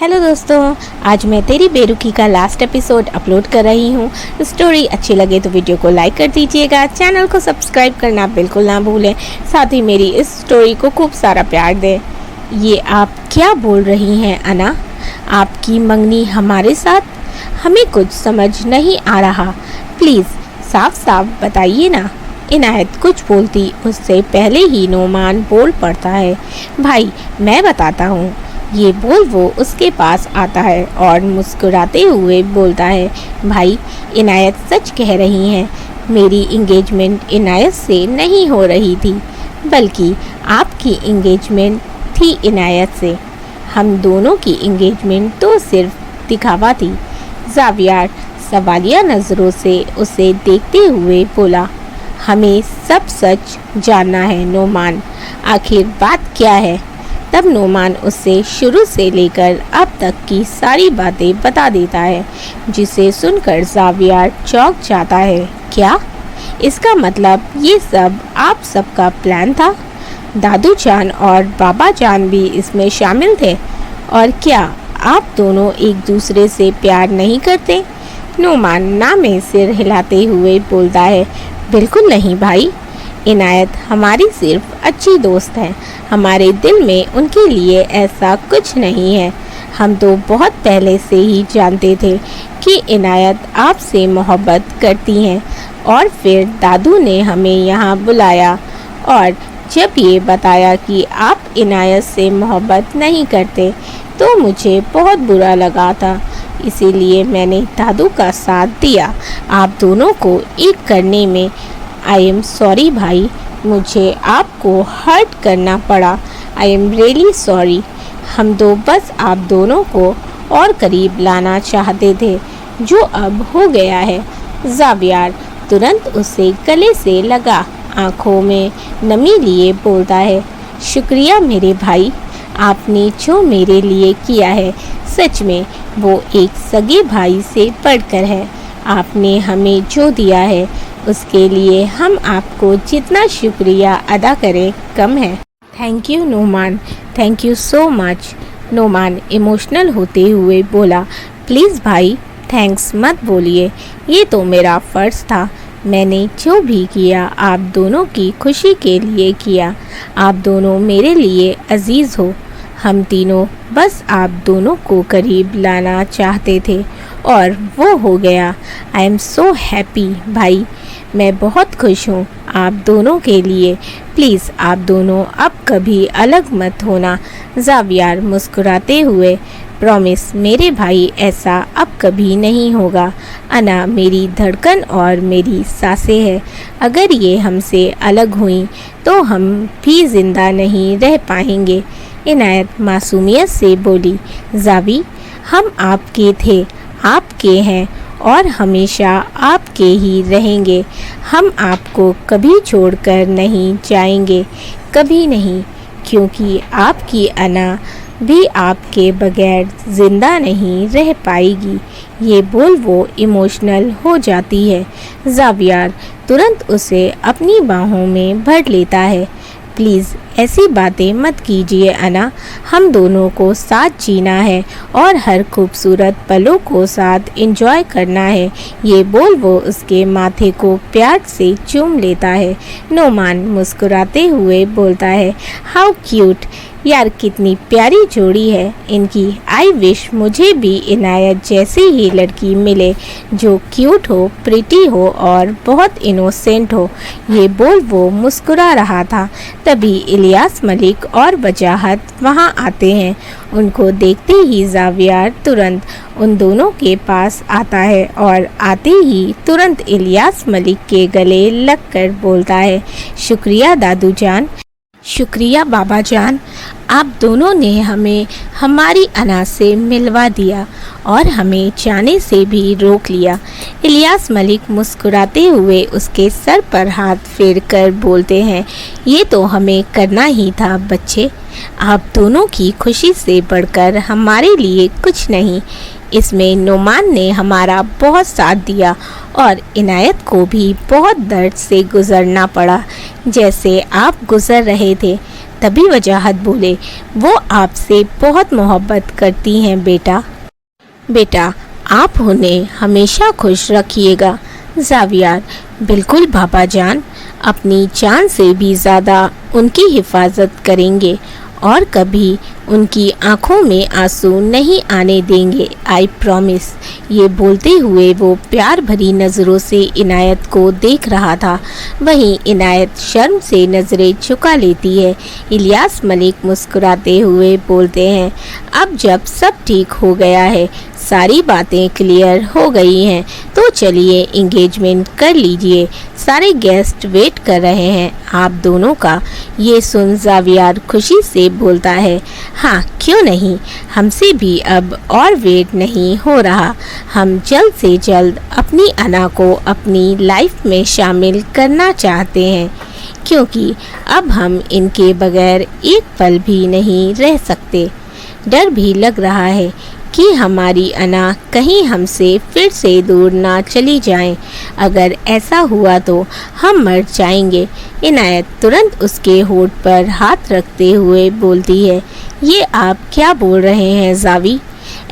Hello दोस्तों, आज मैं तेरी बेरुखी का लास्ट एपिसोड अपलोड कर रही हूँ। स्टोरी अच्छी लगे तो वीडियो को लाइक कर दीजिएगा, चैनल को सब्सक्राइब करना बिल्कुल ना भूलें, साथ ही मेरी इस स्टोरी को खूब सारा प्यार दें। ये आप क्या बोल रही हैं अना? आपकी मंगनी हमारे साथ? हमें कुछ समझ नहीं आ रहा, प्लीज़ साफ साफ बताइए ना। इनायत कुछ बोलती उससे पहले ही नोमान बोल पड़ता है, भाई मैं बताता हूँ। ये बोल वो उसके पास आता है और मुस्कुराते हुए बोलता है, भाई इनायत सच कह रही हैं, मेरी इंगेजमेंट इनायत से नहीं हो रही थी, बल्कि आपकी इंगेजमेंट थी इनायत से। हम दोनों की इंगेजमेंट तो सिर्फ दिखावा थी। जावियार सवालिया नज़रों से उसे देखते हुए बोला, हमें सब सच जानना है नोमान, आखिर बात क्या है? तब नोमान उससे शुरू से लेकर अब तक की सारी बातें बता देता है, जिसे सुनकर जावियार चौंक जाता है। क्या? इसका मतलब ये सब आप सबका प्लान था? दादू जान और बाबा जान भी इसमें शामिल थे? और क्या आप दोनों एक दूसरे से प्यार नहीं करते? नोमान ना में सिर हिलाते हुए बोलता है, बिल्कुल नहीं भाई, इनायत हमारी सिर्फ अच्छी दोस्त है, हमारे दिल में उनके लिए ऐसा कुछ नहीं है। हम तो बहुत पहले से ही जानते थे कि इनायत आपसे मोहब्बत करती हैं, और फिर दादू ने हमें यहाँ बुलाया और जब ये बताया कि आप इनायत से मोहब्बत नहीं करते तो मुझे बहुत बुरा लगा था, इसीलिए मैंने दादू का साथ दिया आप दोनों को एक करने में। आई एम सॉरी भाई, मुझे आपको हर्ट करना पड़ा, आई एम रियली सॉरी। हम तो बस आप दोनों को और करीब लाना चाहते थे, जो अब हो गया है। जावियार तुरंत उसे गले से लगा आंखों में नमी लिए बोलता है, शुक्रिया मेरे भाई, आपने जो मेरे लिए किया है सच में वो एक सगे भाई से बढ़कर है। आपने हमें जो दिया है उसके लिए हम आपको जितना शुक्रिया अदा करें कम है। Thank you Noman, thank you so much. Noman emotional होते हुए बोला, प्लीज़ भाई थैंक्स मत बोलिए, ये तो मेरा फ़र्ज़ था, मैंने जो भी किया आप दोनों की खुशी के लिए किया। आप दोनों मेरे लिए अजीज़ हो, हम तीनों बस आप दोनों को करीब लाना चाहते थे और वो हो गया। आई एम सो हैप्पी भाई, मैं बहुत खुश हूँ आप दोनों के लिए। प्लीज़ आप दोनों अब कभी अलग मत होना। जावियार मुस्कुराते हुए, प्रॉमिस मेरे भाई, ऐसा अब कभी नहीं होगा। अना मेरी धड़कन और मेरी सांसें हैं, अगर ये हमसे अलग हुई तो हम भी ज़िंदा नहीं रह पाएंगे। इनायत मासूमियत से बोली, जावी हम आपके थे, आपके हैं और हमेशा आपके ही रहेंगे। हम आपको कभी छोड़कर नहीं जाएंगे, कभी नहीं, क्योंकि आपकी अना भी आपके बगैर ज़िंदा नहीं रह पाएगी। ये बोल वो इमोशनल हो जाती है। जावियार तुरंत उसे अपनी बाहों में भर लेता है, प्लीज़ ऐसी बातें मत कीजिए अना, हम दोनों को साथ जीना है और हर खूबसूरत पलों को साथ एंजॉय करना है। ये बोल वो उसके माथे को प्यार से चूम लेता है। नोमान मुस्कुराते हुए बोलता है, हाउ क्यूट, यार कितनी प्यारी जोड़ी है इनकी। आई विश मुझे भी इनायत जैसी ही लड़की मिले, जो क्यूट हो, प्रिटी हो और बहुत इनोसेंट हो। ये बोल वो मुस्कुरा रहा था, तभी इलियास मलिक और वजाहत वहाँ आते हैं। उनको देखते ही जावियार तुरंत उन दोनों के पास आता है और आते ही तुरंत इलियास मलिक के गले लगकर बोलता है, शुक्रिया दादू जान, शुक्रिया बाबा जान, आप दोनों ने हमें हमारी अना से मिलवा दिया और हमें जाने से भी रोक लिया। इलियास मलिक मुस्कुराते हुए उसके सर पर हाथ फेर कर बोलते हैं, ये तो हमें करना ही था बच्चे, आप दोनों की खुशी से बढ़कर हमारे लिए कुछ नहीं। इसमें नोमान ने हमारा बहुत साथ दिया और इनायत को भी बहुत दर्द से गुजरना पड़ा, जैसे आप गुजर रहे थे। तभी वजाहत बोले, वो आपसे बहुत मोहब्बत करती हैं बेटा। बेटा आप उन्हें हमेशा खुश रखिएगा। ज़ावियार, बिल्कुल बाबा जान, अपनी जान से भी ज़्यादा उनकी हिफाजत करेंगे और कभी उनकी आंखों में आंसू नहीं आने देंगे, आई प्रॉमिस। ये बोलते हुए वो प्यार भरी नज़रों से इनायत को देख रहा था। वहीं इनायत शर्म से नज़रें झुका लेती है। इलियास मलिक मुस्कुराते हुए बोलते हैं, अब जब सब ठीक हो गया है, सारी बातें क्लियर हो गई हैं, तो चलिए इंगेजमेंट कर लीजिए, सारे गेस्ट वेट कर रहे हैं आप दोनों का। ये सुन ज़ावियार खुशी से बोलता है, हाँ क्यों नहीं, हमसे भी अब और वेट नहीं हो रहा। हम जल्द से जल्द अपनी अना को अपनी लाइफ में शामिल करना चाहते हैं, क्योंकि अब हम इनके बगैर एक पल भी नहीं रह सकते। डर भी लग रहा है कि हमारी अना कहीं हमसे फिर से दूर ना चली जाए। अगर ऐसा हुआ तो हम मर जाएंगे। इनायत तुरंत उसके होठ पर हाथ रखते हुए बोलती है, ये आप क्या बोल रहे हैं ज़ावी?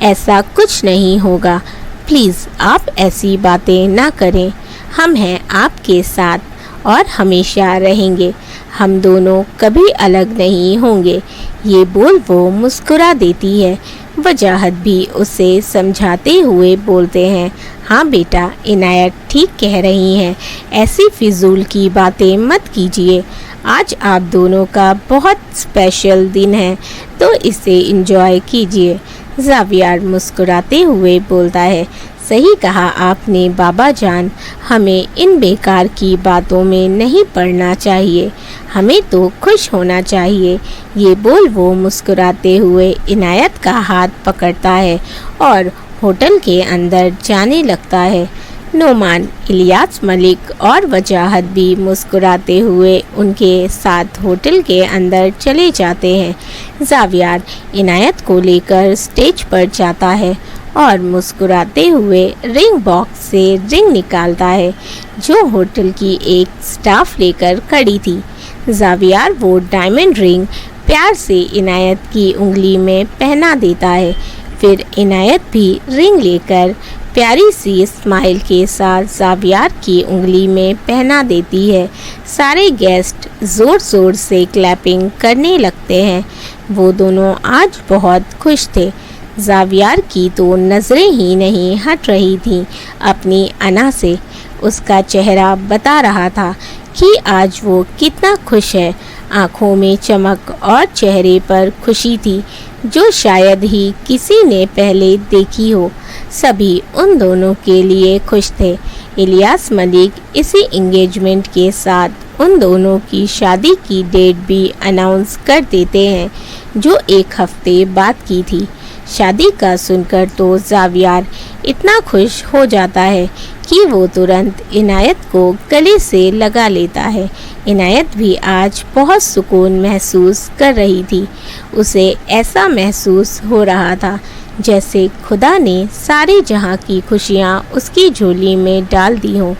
ऐसा कुछ नहीं होगा, प्लीज़ आप ऐसी बातें ना करें। हम हैं आपके साथ और हमेशा रहेंगे, हम दोनों कभी अलग नहीं होंगे। ये बोल वो मुस्कुरा देती है। वजाहत भी उसे समझाते हुए बोलते हैं, हाँ बेटा, इनायत ठीक कह रही हैं, ऐसी फिजूल की बातें मत कीजिए। आज आप दोनों का बहुत स्पेशल दिन है, तो इसे एंजॉय कीजिए। ज़ावियार मुस्कुराते हुए बोलता है, सही कहा आपने बाबा जान, हमें इन बेकार की बातों में नहीं पड़ना चाहिए, हमें तो खुश होना चाहिए। ये बोल वो मुस्कुराते हुए इनायत का हाथ पकड़ता है और होटल के अंदर जाने लगता है। नोमान, इलियास मलिक और वजाहत भी मुस्कुराते हुए उनके साथ होटल के अंदर चले जाते हैं। ज़ावियार इनायत को लेकर स्टेज पर जाता है और मुस्कुराते हुए रिंग बॉक्स से रिंग निकालता है, जो होटल की एक स्टाफ लेकर खड़ी थी। ज़ावियार वो डायमंड रिंग प्यार से इनायत की उंगली में पहना देता है। फिर इनायत भी रिंग लेकर प्यारी सी स्माइल के साथ ज़ावियार की उंगली में पहना देती है। सारे गेस्ट ज़ोर ज़ोर से क्लैपिंग करने लगते हैं। वो दोनों आज बहुत खुश थे। ज़ावियार की तो नज़रें ही नहीं हट रही थीं अपनी अना से। उसका चेहरा बता रहा था कि आज वो कितना खुश है। आँखों में चमक और चेहरे पर खुशी थी, जो शायद ही किसी ने पहले देखी हो। सभी उन दोनों के लिए खुश थे। इलियास मलिक इसी एंगेजमेंट के साथ उन दोनों की शादी की डेट भी अनाउंस कर देते हैं, जो एक हफ्ते बाद की थी। शादी का सुनकर तो ज़ावियार इतना खुश हो जाता है कि वो तुरंत इनायत को गले से लगा लेता है। इनायत भी आज बहुत सुकून महसूस कर रही थी। उसे ऐसा महसूस हो रहा था जैसे खुदा ने सारे जहां की खुशियां उसकी झोली में डाल दी हों।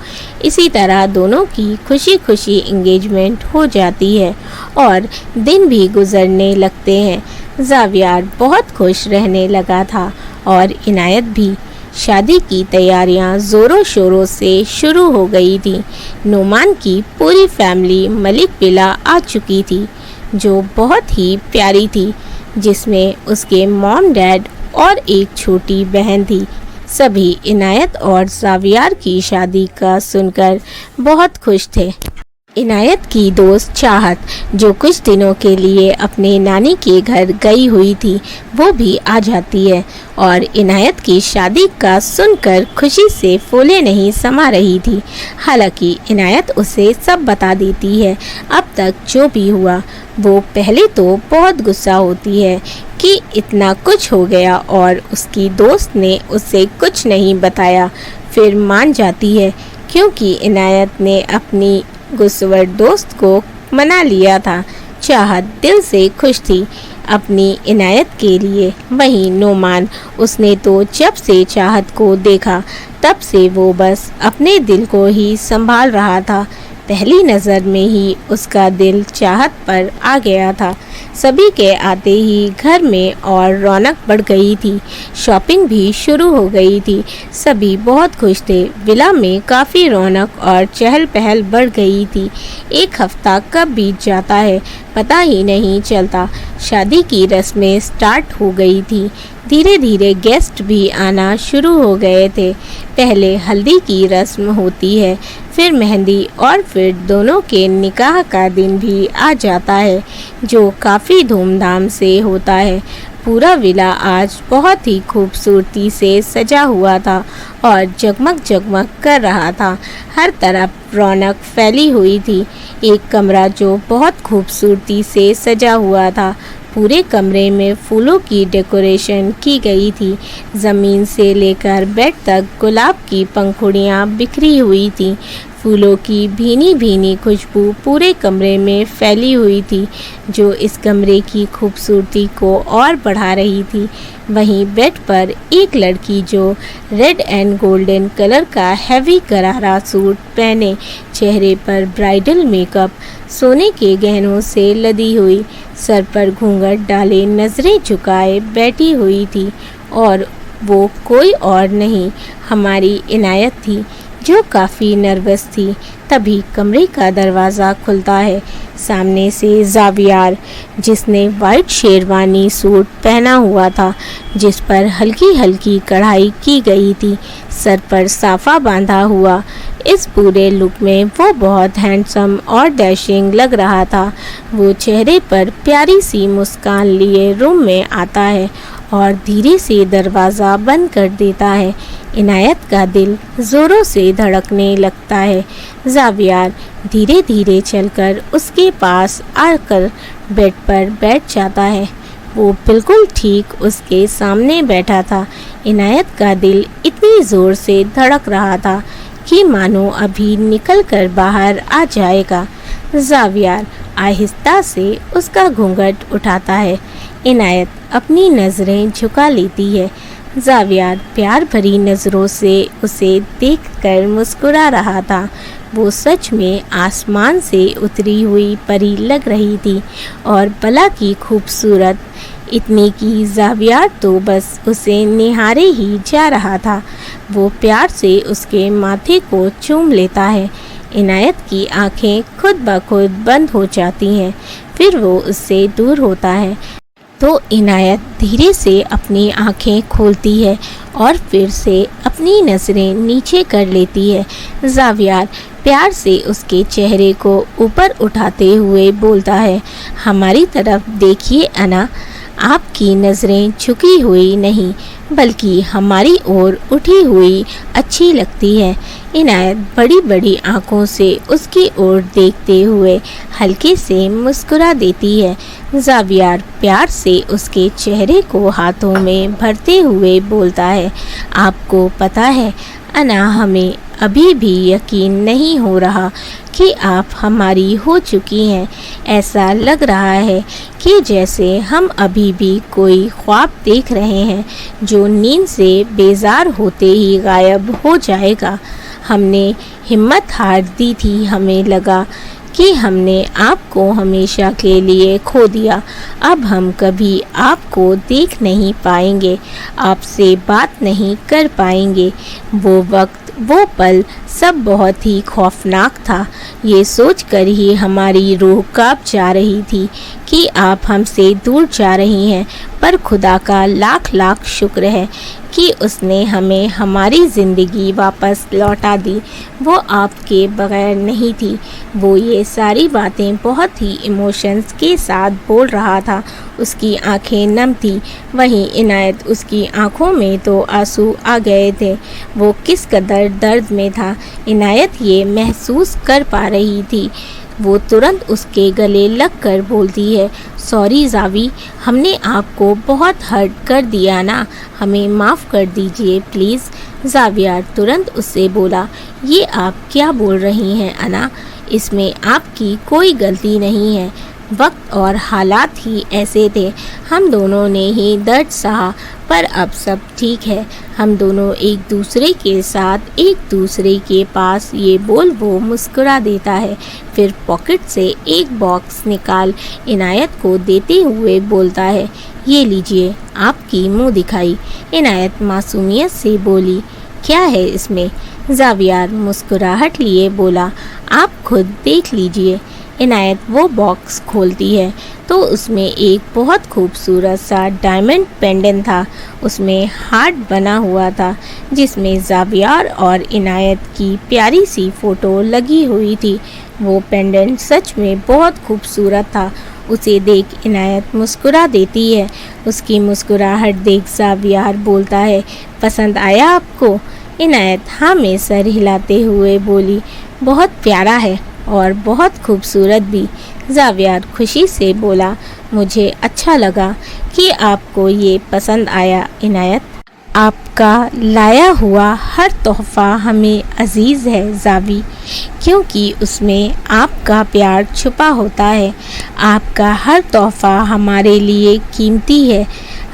इसी तरह दोनों की खुशी खुशी एंगेजमेंट हो जाती है और दिन भी गुजरने लगते हैं। ज़ावियार बहुत खुश रहने लगा था और इनायत भी। शादी की तैयारियां ज़ोरों शोरों से शुरू हो गई थी। नोमान की पूरी फैमिली मलिक विला आ चुकी थी, जो बहुत ही प्यारी थी, जिसमें उसके मॉम डैड और एक छोटी बहन थी। सभी इनायत और ज़ावियार की शादी का सुनकर बहुत खुश थे। इनायत की दोस्त चाहत, जो कुछ दिनों के लिए अपने नानी के घर गई हुई थी, वो भी आ जाती है और इनायत की शादी का सुनकर खुशी से फूले नहीं समा रही थी। हालांकि इनायत उसे सब बता देती है। अब तक जो भी हुआ, वो पहले तो बहुत गुस्सा होती है कि इतना कुछ हो गया और उसकी दोस्त ने उसे कुछ नहीं बताया। फिर मान जाती है क्योंकि इनायत ने अपनी गुस्सवर दोस्त को मना लिया था। चाहत दिल से खुश थी अपनी इनायत के लिए। वहीं नोमान, उसने तो जब से चाहत को देखा तब से वो बस अपने दिल को ही संभाल रहा था। पहली नज़र में ही उसका दिल चाहत पर आ गया था। सभी के आते ही घर में और रौनक बढ़ गई थी। शॉपिंग भी शुरू हो गई थी। सभी बहुत खुश थे। विला में काफ़ी रौनक और चहल पहल बढ़ गई थी। एक हफ्ता कब बीत जाता है पता ही नहीं चलता। शादी की रस्में स्टार्ट हो गई थी। धीरे धीरे गेस्ट भी आना शुरू हो गए थे। पहले हल्दी की रस्म होती है, फिर मेहंदी और फिर दोनों के निकाह का दिन भी आ जाता है, जो काफ़ी धूमधाम से होता है। पूरा विला आज बहुत ही खूबसूरती से सजा हुआ था और जगमग जगमग कर रहा था। हर तरफ रौनक फैली हुई थी। एक कमरा जो बहुत खूबसूरती से सजा हुआ था। पूरे कमरे में फूलों की डेकोरेशन की गई थी। ज़मीन से लेकर बेड तक गुलाब की पंखुड़ियाँ बिखरी हुई थीं। फूलों की भीनी भीनी खुशबू पूरे कमरे में फैली हुई थी, जो इस कमरे की खूबसूरती को और बढ़ा रही थी। वहीं बेड पर एक लड़की जो रेड एंड गोल्डन कलर का हैवी करारा सूट पहने, चेहरे पर ब्राइडल मेकअप, सोने के गहनों से लदी हुई, सर पर घूंघट डाले नज़रें झुकाए बैठी हुई थी। और वो कोई और नहीं, हमारी इनायत थी, जो काफ़ी नर्वस थी। तभी कमरे का दरवाज़ा खुलता है। सामने से ज़ावियार, जिसने वाइट शेरवानी सूट पहना हुआ था, जिस पर हल्की हल्की कढ़ाई की गई थी, सर पर साफ़ा बांधा हुआ। इस पूरे लुक में वो बहुत हैंडसम और डैशिंग लग रहा था। वो चेहरे पर प्यारी सी मुस्कान लिए रूम में आता है और धीरे से दरवाज़ा बंद कर देता है। इनायत का दिल ज़ोरों से धड़कने लगता है। ज़ावियार धीरे धीरे चलकर उसके पास आकर बेड पर बैठ जाता है। वो बिल्कुल ठीक उसके सामने बैठा था। इनायत का दिल इतनी ज़ोर से धड़क रहा था कि मानो अभी निकल कर बाहर आ जाएगा। ज़ावियार आहिस्ता से उसका घूंघट उठाता है। इनायत अपनी नज़रें झुका लेती है। ज़ावियार प्यार भरी नज़रों से उसे देखकर मुस्कुरा रहा था। वो सच में आसमान से उतरी हुई परी लग रही थी और भला की खूबसूरत, इतनी कि ज़ावियार तो बस उसे निहारे ही जा रहा था। वो प्यार से उसके माथे को चूम लेता है। इनायत की आंखें खुद ब खुद बंद हो जाती हैं। फिर वो उससे दूर होता है तो इनायत धीरे से अपनी आंखें खोलती है और फिर से अपनी नज़रें नीचे कर लेती है। ज़ावियार प्यार से उसके चेहरे को ऊपर उठाते हुए बोलता है, हमारी तरफ देखिए अना, आपकी नज़रें झुकी हुई नहीं बल्कि हमारी ओर उठी हुई अच्छी लगती है। इनायत बड़ी बड़ी आंखों से उसकी ओर देखते हुए हल्के से मुस्कुरा देती है। ज़ावियार प्यार से उसके चेहरे को हाथों में भरते हुए बोलता है, आपको पता है अना, हमें अभी भी यकीन नहीं हो रहा कि आप हमारी हो चुकी हैं। ऐसा लग रहा है कि जैसे हम अभी भी कोई ख्वाब देख रहे हैं जो नींद से बेजार होते ही गायब हो जाएगा। हमने हिम्मत हार दी थी, हमें लगा कि हमने आपको हमेशा के लिए खो दिया। अब हम कभी आपको देख नहीं पाएंगे, आपसे बात नहीं कर पाएंगे। वो वक्त, वो पल सब बहुत ही खौफनाक था। ये सोचकर ही हमारी रूह कांप जा रही थी कि आप हमसे दूर जा रही हैं, पर खुदा का लाख लाख शुक्र है कि उसने हमें हमारी ज़िंदगी वापस लौटा दी। वो आपके बगैर नहीं थी। वो ये सारी बातें बहुत ही इमोशंस के साथ बोल रहा था। उसकी आंखें नम थी। वहीं इनायत, उसकी आंखों में तो आंसू आ गए थे। वो किस कदर दर्द में था, इनायत ये महसूस कर पा रही थी। वो तुरंत उसके गले लग कर बोलती है, सॉरी ज़ावी, हमने आपको बहुत हर्ट कर दिया ना, हमें माफ़ कर दीजिए प्लीज़। ज़ावियार तुरंत उससे बोला, ये आप क्या बोल रही हैं अना, इसमें आपकी कोई गलती नहीं है। वक्त और हालात ही ऐसे थे। हम दोनों ने ही दर्द सहा, पर अब सब ठीक है। हम दोनों एक दूसरे के साथ एक दूसरे के पास ये बोल वो मुस्कुरा देता है। फिर पॉकेट से एक बॉक्स निकाल इनायत को देते हुए बोलता है, ये लीजिए आपकी मुंह दिखाई। इनायत मासूमियत से बोली, क्या है इसमें? ज़ावियार मुस्कुराहट लिए बोला, आप खुद देख लीजिए। इनायत वो बॉक्स खोलती है तो उसमें एक बहुत खूबसूरत सा डायमंड पेंडेंट था। उसमें हार्ट बना हुआ था जिसमें ज़ावियार और इनायत की प्यारी सी फ़ोटो लगी हुई थी। वो पेंडेंट सच में बहुत खूबसूरत था। उसे देख इनायत मुस्कुरा देती है। उसकी मुस्कुराहट देख ज़ावियार बोलता है, पसंद आया आपको? इनायत हाँ में सर हिलाते हुए बोली, बहुत प्यारा है और बहुत खूबसूरत भी। ज़ावियार खुशी से बोला, मुझे अच्छा लगा कि आपको ये पसंद आया इनायत। आपका लाया हुआ हर तोहफ़ा हमें अजीज़ है ज़ावी, क्योंकि उसमें आपका प्यार छुपा होता है। आपका हर तोहफ़ा हमारे लिए कीमती है।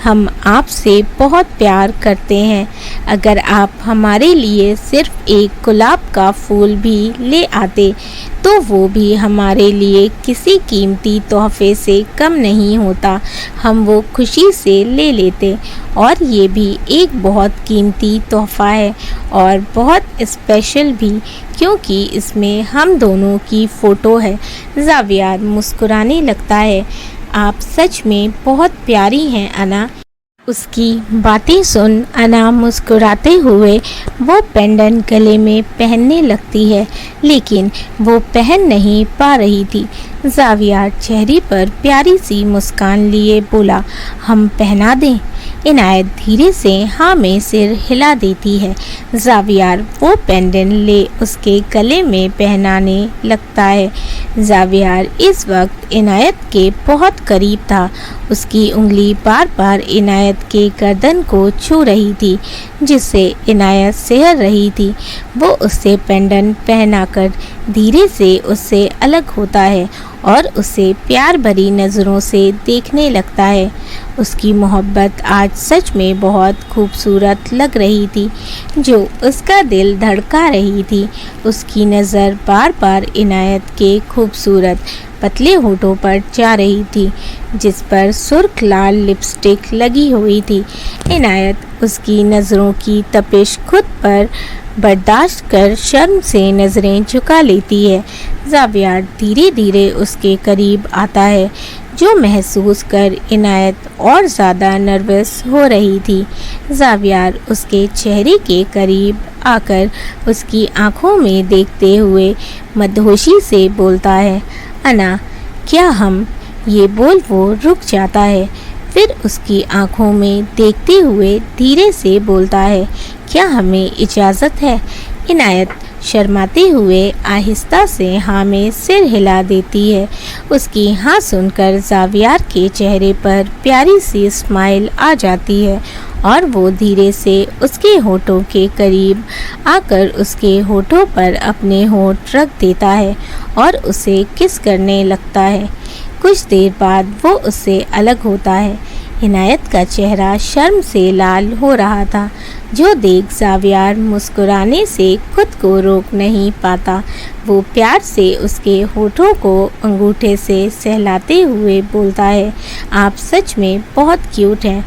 हम आपसे बहुत प्यार करते हैं। अगर आप हमारे लिए सिर्फ़ एक गुलाब का फूल भी ले आते तो वो भी हमारे लिए किसी कीमती तोहफ़े से कम नहीं होता। हम वो खुशी से ले लेते। और ये भी एक बहुत कीमती तोहफ़ा है और बहुत स्पेशल भी, क्योंकि इसमें हम दोनों की फ़ोटो है। ज़ावियार मुस्कुराने लगता है, आप सच में बहुत प्यारी हैं अना। उसकी बातें सुन अना मुस्कुराते हुए वो पेंडेंट गले में पहनने लगती है, लेकिन वो पहन नहीं पा रही थी। ज़ावियार चेहरे पर प्यारी सी मुस्कान लिए बोला, हम पहना दें? इनायत धीरे से हाँ में सिर हिला देती है। ज़ावियार वो पेंडेंट ले उसके गले में पहनाने लगता है। ज़ावियार इस वक्त इनायत के बहुत करीब था। उसकी उंगली बार बार इनायत के गर्दन को छू रही थी, जिससे इनायत सहर रही थी। वो उससे पेंडेंट पहनाकर धीरे से उससे अलग होता है और उसे प्यार भरी नज़रों से देखने लगता है। उसकी मोहब्बत आज सच में बहुत खूबसूरत लग रही थी, जो उसका दिल धड़का रही थी। उसकी नज़र बार बार इनायत के खूबसूरत पतले होठों पर जा रही थी, जिस पर सुर्ख लाल लिपस्टिक लगी हुई थी। इनायत उसकी नज़रों की तपिश खुद पर बर्दाश्त कर शर्म से नज़रें झुका लेती है। ज़ावियार धीरे धीरे उसके करीब आता है, जो महसूस कर इनायत और ज़्यादा नर्वस हो रही थी। ज़ावियार उसके चेहरे के करीब आकर उसकी आंखों में देखते हुए मदहोशी से बोलता है, अना क्या हम? ये बोल वो रुक जाता है। फिर उसकी आंखों में देखते हुए धीरे से बोलता है, क्या हमें इजाज़त है? इनायत शर्माते हुए आहिस्ता से हाँ में सिर हिला देती है। उसकी हाँ सुनकर ज़ावियार के चेहरे पर प्यारी सी स्माइल आ जाती है और वो धीरे से उसके होठों के करीब आकर उसके होठों पर अपने होठ रख देता है और उसे किस करने लगता है। कुछ देर बाद वो उससे अलग होता है। इनायत का चेहरा शर्म से लाल हो रहा था, जो देख ज़ावियार मुस्कुराने से खुद को रोक नहीं पाता। वो प्यार से उसके होठों को अंगूठे से सहलाते हुए बोलता है, आप सच में बहुत क्यूट हैं।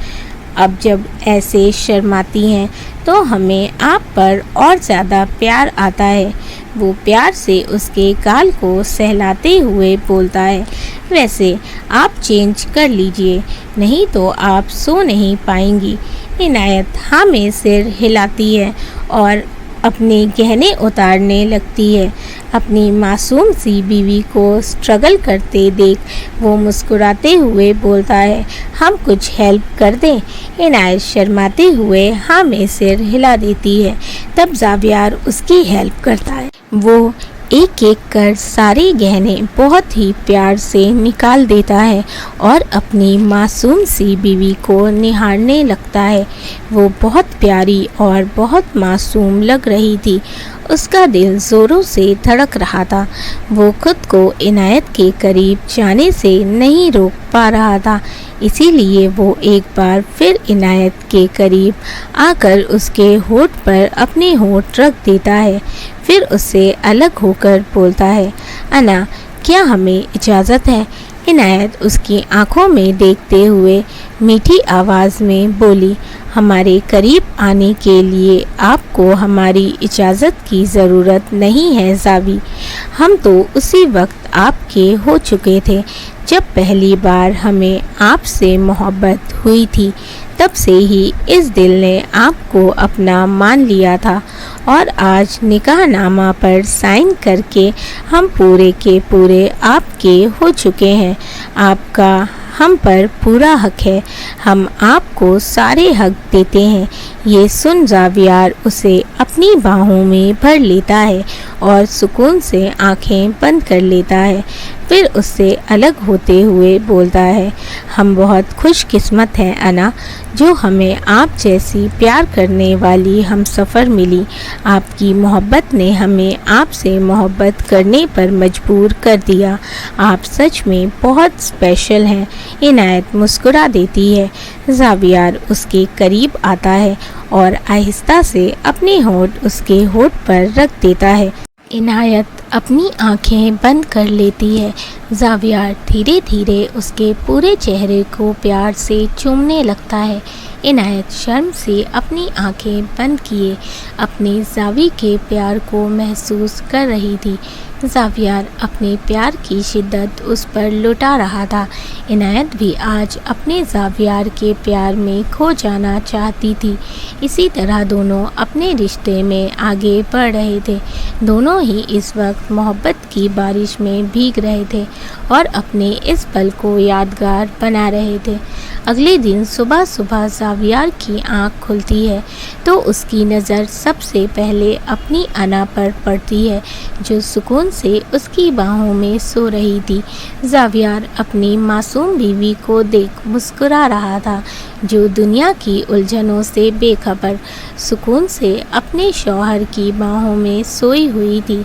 अब जब ऐसे शर्माती हैं तो हमें आप पर और ज़्यादा प्यार आता है। वो प्यार से उसके गाल को सहलाते हुए बोलता है, वैसे आप चेंज कर लीजिए, नहीं तो आप सो नहीं पाएंगी। इनायत हाँ में सिर हिलाती है और अपने गहने उतारने लगती है। अपनी मासूम सी बीवी को स्ट्रगल करते देख वो मुस्कुराते हुए बोलता है, हम कुछ हेल्प कर दें? इनायत शर्माते हुए हाँ में सिर हिला देती है। तब ज़ावियार उसकी हेल्प करता है। वो एक एक कर सारे गहने बहुत ही प्यार से निकाल देता है और अपनी मासूम सी बीवी को निहारने लगता है। वो बहुत प्यारी और बहुत मासूम लग रही थी। اس کا دل زوروں سے دھڑک رہا تھا۔ وہ خود کو عنایت کے قریب جانے سے نہیں روک پا رہا تھا، اسی لیے وہ ایک بار پھر عنایت کے قریب آ کر اس کے ہونٹ پر اپنے ہونٹ رکھ دیتا ہے، پھر اس سے الگ ہو کر بولتا ہے، انا کیا ہمیں اجازت ہے؟ عنایت اس کی آنکھوں میں دیکھتے ہوئے میٹھی آواز میں بولی، ہمارے قریب آنے کے لیے آپ کو ہماری اجازت کی ضرورت نہیں ہے زاوی، ہم تو اسی وقت آپ کے ہو چکے تھے جب پہلی بار ہمیں آپ سے محبت ہوئی تھی، تب سے ہی اس دل نے آپ کو اپنا مان لیا تھا، اور آج نکاح نامہ پر سائن کر کے ہم پورے کے پورے آپ کے ہو چکے ہیں۔ آپ کا ہم پر پورا حق ہے، ہم آپ کو سارے حق دیتے ہیں۔ یہ سن زاویار اسے اپنی باہوں میں بھر لیتا ہے اور سکون سے آنکھیں بند کر لیتا ہے، پھر اس سے الگ ہوتے ہوئے بولتا ہے، ہم بہت خوش قسمت ہیں انا، جو ہمیں آپ جیسی پیار کرنے والی ہم سفر ملی۔ آپ کی محبت نے ہمیں آپ سے محبت کرنے پر مجبور کر دیا، آپ سچ میں بہت اسپیشل ہیں۔ عنایت مسکرا دیتی ہے۔ زاویار اس کے قریب آتا ہے اور آہستہ سے اپنے ہونٹ اس کے ہونٹ پر رکھ دیتا ہے۔ عنایت اپنی آنکھیں بند کر لیتی ہے۔ زاویار دھیرے دھیرے اس کے پورے چہرے کو پیار سے چومنے لگتا ہے۔ عنایت شرم سے اپنی آنکھیں بند کیے اپنے زاوی کے پیار کو محسوس کر رہی تھی۔ زاویار اپنے پیار کی شدت اس پر لٹا رہا تھا۔ عنایت بھی آج اپنے زاویار کے پیار میں کھو جانا چاہتی تھی۔ اسی طرح دونوں اپنے رشتے میں آگے بڑھ رہے تھے۔ دونوں ہی اس وقت محبت کی بارش میں بھیگ رہے تھے اور اپنے اس پل کو یادگار بنا رہے تھے۔ اگلے دن صبح صبح زاویار کی آنکھ کھلتی ہے تو اس کی نظر سب سے پہلے اپنی انا پر پڑتی ہے، جو سکون سے اس کی باہوں میں سو رہی تھی۔ زاویار اپنی معصوم بیوی کو دیکھ مسکرا رہا تھا، جو دنیا کی الجھنوں سے بے خبر سکون سے اپنے شوہر کی باہوں میں سوئی ہوئی تھی۔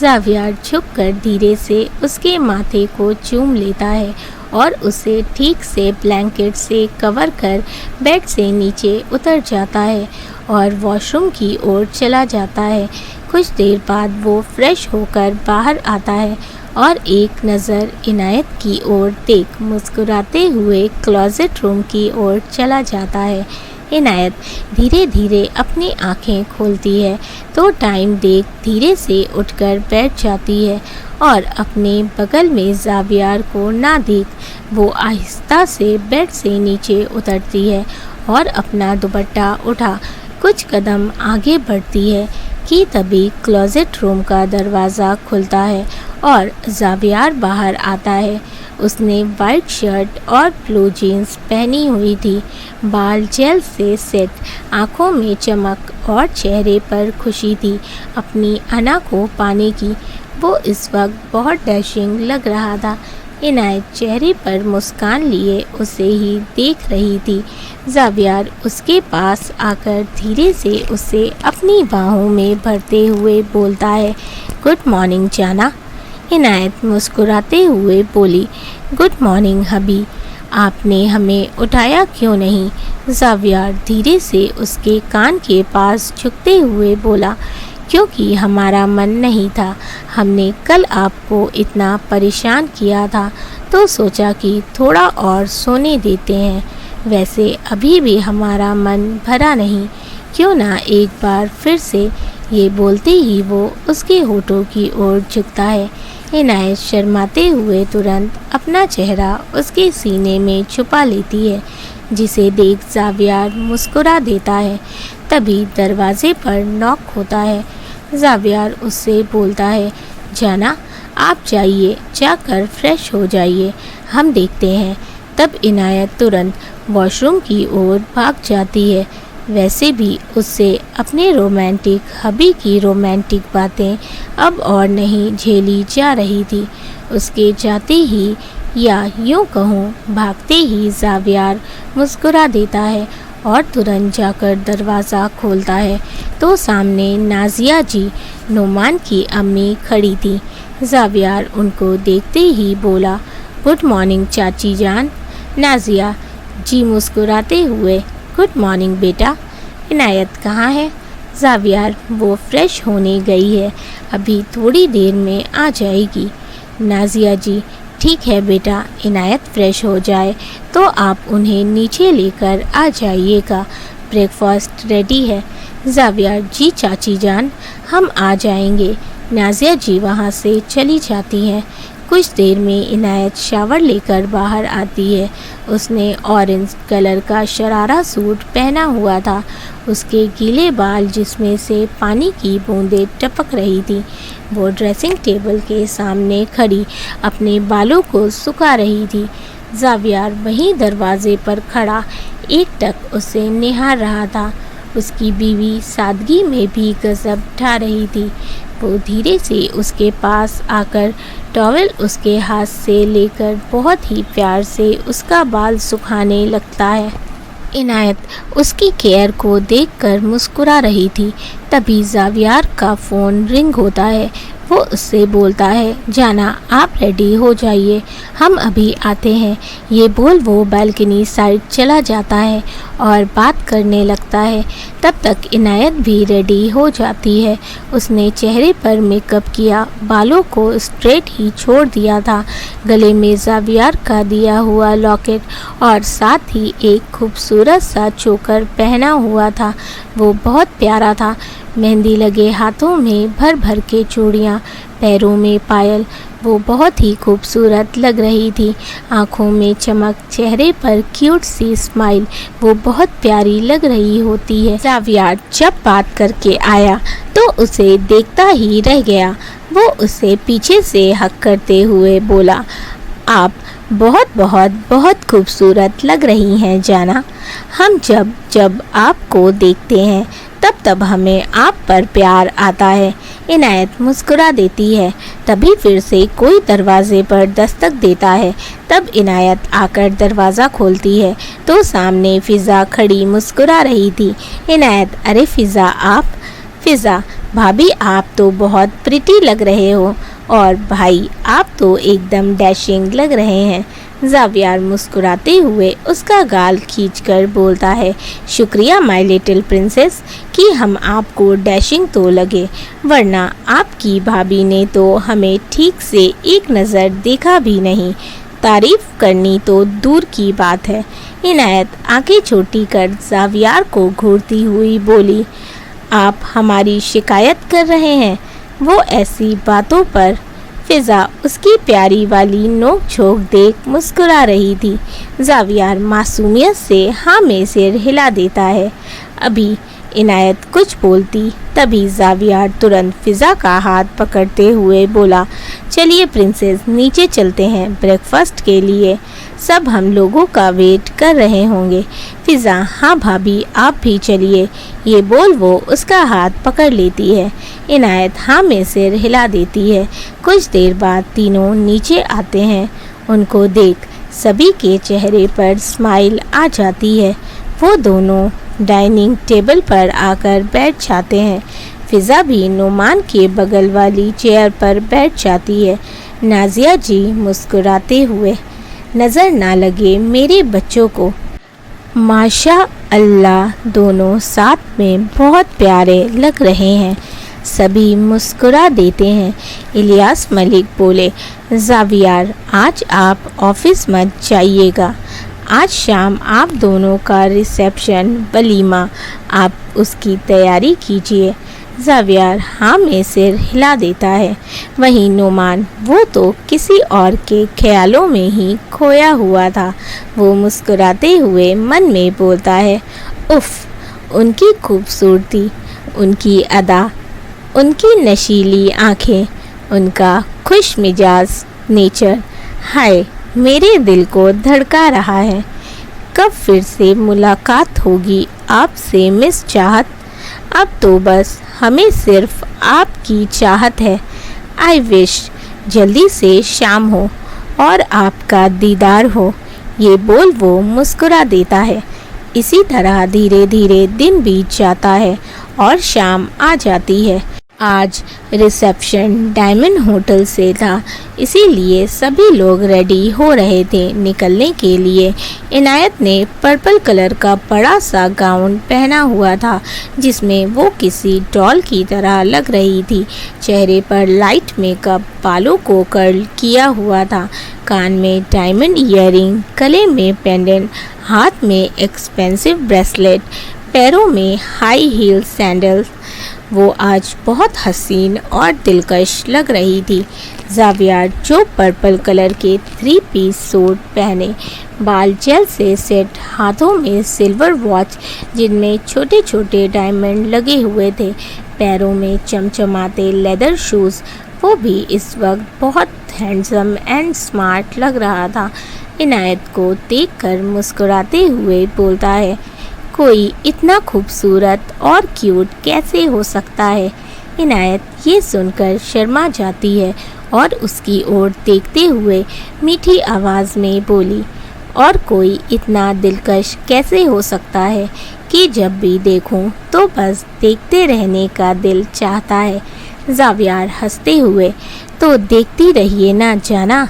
زاویار جھک کر دھیرے سے اس کے ماتھے کو چوم لیتا ہے اور اسے ٹھیک سے بلینکٹ سے کور کر بیڈ سے نیچے اتر جاتا ہے اور واش روم کی اور چلا جاتا ہے۔ کچھ دیر بعد وہ فریش ہو کر باہر آتا ہے اور ایک نظر عنایت کی اور دیکھ مسکراتے ہوئے کلوزٹ روم کی اور چلا جاتا ہے۔ عنایت دھیرے دھیرے اپنی آنکھیں کھولتی ہے تو ٹائم دیکھ دھیرے سے اٹھ کر بیٹھ جاتی ہے اور اپنے بغل میں زاویار کو نہ دیکھ وہ آہستہ سے بیڈ سے نیچے اترتی ہے اور اپنا دوپٹہ اٹھا کچھ قدم آگے بڑھتی ہے کہ تبھی کلوزٹ روم کا دروازہ کھلتا ہے اور زاویار باہر آتا ہے۔ اس نے وائٹ شرٹ اور بلو جینز پہنی ہوئی تھی، بال جیل سے سیٹ، آنکھوں میں چمک اور چہرے پر خوشی تھی اپنی انا کو پانے کی۔ وہ اس وقت بہت ڈیشنگ لگ رہا تھا۔ عنایت چہرے پر مسکان لیے اسے ہی دیکھ رہی تھی۔ زاویار اس کے پاس آ کر دھیرے سے اسے اپنی باہوں میں بھرتے ہوئے بولتا ہے، گڈ مارننگ جانا۔ عنایت مسکراتے ہوئے بولی، گڈ مارننگ ہبی، آپ نے ہمیں اٹھایا کیوں نہیں؟ زاویار دھیرے سے اس کے کان کے پاس جھکتے ہوئے بولا، کیونکہ ہمارا من نہیں تھا، ہم نے کل آپ کو اتنا پریشان کیا تھا تو سوچا کہ تھوڑا اور سونے دیتے ہیں، ویسے ابھی بھی ہمارا من بھرا نہیں، کیوں نہ ایک بار پھر سے؟ یہ بولتے ہی وہ اس کے ہونٹوں کی اور جھکتا ہے۔ عنایت شرماتے ہوئے ترنت اپنا چہرہ اس کے سینے میں چھپا لیتی ہے، جسے دیکھ زاویار مسکرا دیتا ہے۔ تبھی دروازے پر ناک ہوتا ہے۔ زاویار اس سے بولتا ہے، جانا آپ جائیے، جا کر فریش ہو جائیے، ہم دیکھتے ہیں۔ تب عنایت ترنت واش روم کی اور بھاگ جاتی ہے۔ ویسے بھی اس سے اپنے رومانٹک ہبی کی رومانٹک باتیں اب اور نہیں جھیلی جا رہی تھی۔ اس کے جاتے ہی یا یوں کہوں بھاگتے ہی زاویار مسکرا دیتا ہے और तुरंत जाकर दरवाज़ा खोलता है तो सामने नाजिया जी, नोमान की अम्मी खड़ी थी। ज़ावियर उनको देखते ही बोला, गुड मॉर्निंग चाची जान। नाजिया जी मुस्कुराते हुए, गुड मॉर्निंग बेटा। इनायत कहाँ है? ज़ावियर वो फ्रेश होने गई है, अभी थोड़ी देर में आ जाएगी। नाजिया जी ठीक है बेटा, इनायत फ्रेश हो जाए तो आप उन्हें नीचे लेकर आ जाइएगा, ब्रेकफास्ट रेडी है। ज़ावियर जी चाची जान हम आ जाएंगे। नाजिया जी वहाँ से चली जाती हैं। कुछ देर में इनायत शावर लेकर बाहर आती है। उसने ऑरेंज कलर का शरारा सूट पहना हुआ था। उसके गीले बाल जिसमें से पानी की बूंदें टपक रही थी। वो ड्रेसिंग टेबल के सामने खड़ी अपने बालों को सुखा रही थी। ज़ावियर वहीं दरवाजे पर खड़ा एकटक उसे निहार रहा था। उसकी बीवी सादगी में भी गजब ढा रही थी। वो धीरे से उसके पास आकर टॉवेल उसके हाथ से लेकर बहुत ही प्यार से उसका बाल सुखाने लगता है। इनायत उसकी केयर को देखकर मुस्कुरा रही थी। तभी ज़ावियर का फ़ोन रिंग होता है। वो उससे बोलता है, जाना आप रेडी हो जाइए, हम अभी आते हैं। ये बोल वो बालकनी साइड चला जाता है और बात करने लगता है। तब तक इनायत भी रेडी हो जाती है। उसने चेहरे पर मेकअप किया, बालों को स्ट्रेट ही छोड़ दिया था। गले में ज़ावियर का दिया हुआ लॉकेट और साथ ही एक खूबसूरत सा चोकर पहना हुआ था। वो बहुत प्यारा था। मेहंदी लगे हाथों में भर भर के चूड़ियाँ, पैरों में पायल, वो बहुत ही खूबसूरत लग रही थी। आँखों में चमक, चेहरे पर क्यूट सी स्माइल, वो बहुत प्यारी लग रही होती है। ज़ावियर जब बात करके आया तो उसे देखता ही रह गया। वो उसे पीछे से हक करते हुए बोला, आप बहुत बहुत बहुत खूबसूरत लग रही हैं जाना। हम जब जब आपको देखते हैं तब तब हमें आप पर प्यार आता है। इनायत मुस्कुरा देती है। तभी फिर से कोई दरवाजे पर दस्तक देता है। तब इनायत आकर दरवाज़ा खोलती है तो सामने फ़िज़ा खड़ी मुस्कुरा रही थी। इनायत, अरे फ़िज़ा आप? फ़िज़ा, भाभी आप तो बहुत प्रिटी लग रहे हो, और भाई आप तो एकदम डैशिंग लग रहे हैं। ज़ावियर मुस्कुराते हुए उसका गाल खींचकर बोलता है, शुक्रिया माय लिटिल प्रिंसेस कि हम आपको डैशिंग तो लगे, वरना आपकी भाभी ने तो हमें ठीक से एक नज़र देखा भी नहीं। तारीफ़ करनी तो दूर की बात है। इनायत आंखें छोटी कर ज़ावियर को घूरती हुई बोली, आप हमारी शिकायत कर रहे हैं? वो ऐसी बातों पर फ़िज़ा उसकी प्यारी वाली नोक झोंक देख मुस्कुरा रही थी। ज़ावियर मासूमियत से हाँ में सिर हिला देता है। अभी इनायत कुछ बोलती तभी ज़ावियर तुरंत फ़िज़ा का हाथ पकड़ते हुए बोला, चलिए प्रिंसेस, नीचे चलते हैं ब्रेकफास्ट के लिए, सब हम लोगों का वेट कर रहे होंगे। फ़िज़ा, हाँ भाभी आप भी चलिए। ये बोल वो उसका हाथ पकड़ लेती है। इनायत हाँ में सिर हिला देती है। कुछ देर बाद तीनों नीचे आते हैं। उनको देख सभी के चेहरे पर स्माइल आ जाती है। वो दोनों डाइनिंग टेबल पर आकर बैठ जाते हैं। फ़िज़ा भी नोमान के बगल वाली चेयर पर बैठ जाती है। नाजिया जी मुस्कुराते हुए, नज़र ना लगे मेरे बच्चों को, माशा अल्लाह दोनों साथ में बहुत प्यारे लग रहे हैं। सभी मुस्कुरा देते हैं। इलियास मलिक बोले, ज़ावियर आज आप ऑफिस मत जाइएगा, आज शाम आप दोनों का रिसेप्शन वलीमा, आप उसकी तैयारी कीजिए। ज़ावियर हाँ में सिर हिला देता है। वहीं नोमान, वो तो किसी और के ख्यालों में ही खोया हुआ था। वो मुस्कुराते हुए मन में बोलता है, उफ़, उनकी खूबसूरती, उनकी अदा, उनकी नशीली आँखें, उनका खुश मिजाज नेचर, हाय मेरे दिल को धड़का रहा है। कब फिर से मुलाकात होगी आपसे मिस चाहत? अब तो बस हमें सिर्फ आपकी चाहत है। आई विश जल्दी से शाम हो और आपका दीदार हो। ये बोल वो मुस्कुरा देता है। इसी तरह धीरे धीरे दिन बीत जाता है और शाम आ जाती है। आज रिसेप्शन डायमंड होटल से था, इसीलिए सभी लोग रेडी हो रहे थे निकलने के लिए। इनायत ने पर्पल कलर का बड़ा सा गाउन पहना हुआ था जिसमें वो किसी डॉल की तरह लग रही थी। चेहरे पर लाइट मेकअप, बालों को कर्ल किया हुआ था, कान में डायमंड ईयरिंग, गले में पेंडेंट, हाथ में एक्सपेंसिव ब्रेसलेट, पैरों में हाई हील सैंडल्स। वो आज बहुत हसीन और दिलकश लग रही थी। ज़ावियर जो पर्पल कलर के 3 पीस सूट पहने, बाल जेल से सेट, हाथों में सिल्वर वॉच जिनमें छोटे छोटे डायमंड लगे हुए थे, पैरों में चमचमाते लेदर शूज़, वो भी इस वक्त बहुत हैंडसम एंड स्मार्ट लग रहा था। इनायत को देखकर मुस्कुराते हुए बोलता है, कोई इतना खूबसूरत और क्यूट कैसे हो सकता है। इनायत ये सुनकर शर्मा जाती है और उसकी ओर देखते हुए मीठी आवाज़ में बोली, और कोई इतना दिलकश कैसे हो सकता है कि जब भी देखूं तो बस देखते रहने का दिल चाहता है। ज़ावियर हंसते हुए, तो देखती रहिए ना जाना,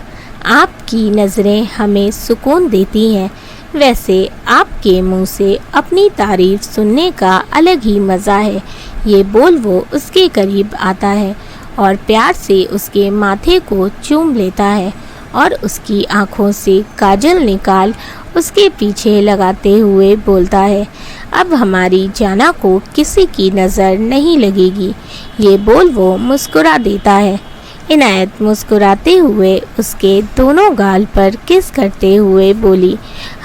आपकी नज़रें हमें सुकून देती हैं। वैसे आपके मुंह से अपनी तारीफ सुनने का अलग ही मज़ा है। ये बोल वो उसके करीब आता है और प्यार से उसके माथे को चूम लेता है और उसकी आंखों से काजल निकाल उसके पीछे लगाते हुए बोलता है, अब हमारी जाना को किसी की नज़र नहीं लगेगी। ये बोल वो मुस्कुरा देता है। इनायत मुस्कुराते हुए उसके दोनों गाल पर किस करते हुए बोली,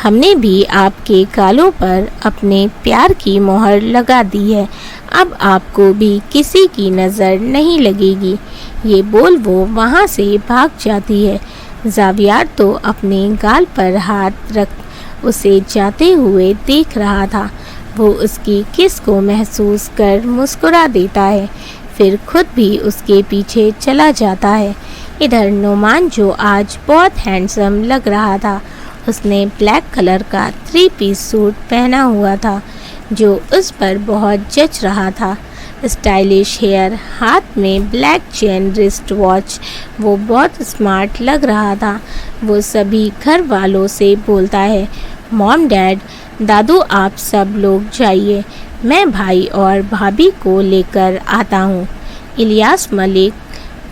हमने भी आपके गालों पर अपने प्यार की मोहर लगा दी है, अब आपको भी किसी की नज़र नहीं लगेगी। ये बोल वो वहाँ से भाग जाती है। ज़ावियर तो अपने गाल पर हाथ रख उसे जाते हुए देख रहा था। वो उसकी किस को महसूस कर मुस्कुरा देता है, फिर खुद भी उसके पीछे चला जाता है। इधर नोमान जो आज बहुत हैंडसम लग रहा था, उसने ब्लैक कलर का 3 पीस सूट पहना हुआ था जो उस पर बहुत जच रहा था। स्टाइलिश हेयर, हाथ में ब्लैक चेन रिस्ट वॉच, वो बहुत स्मार्ट लग रहा था। वो सभी घर वालों से बोलता है, मॉम डैड, दादू आप सब लोग जाइए, मैं भाई और भाभी को लेकर आता हूँ। इलियास मलिक,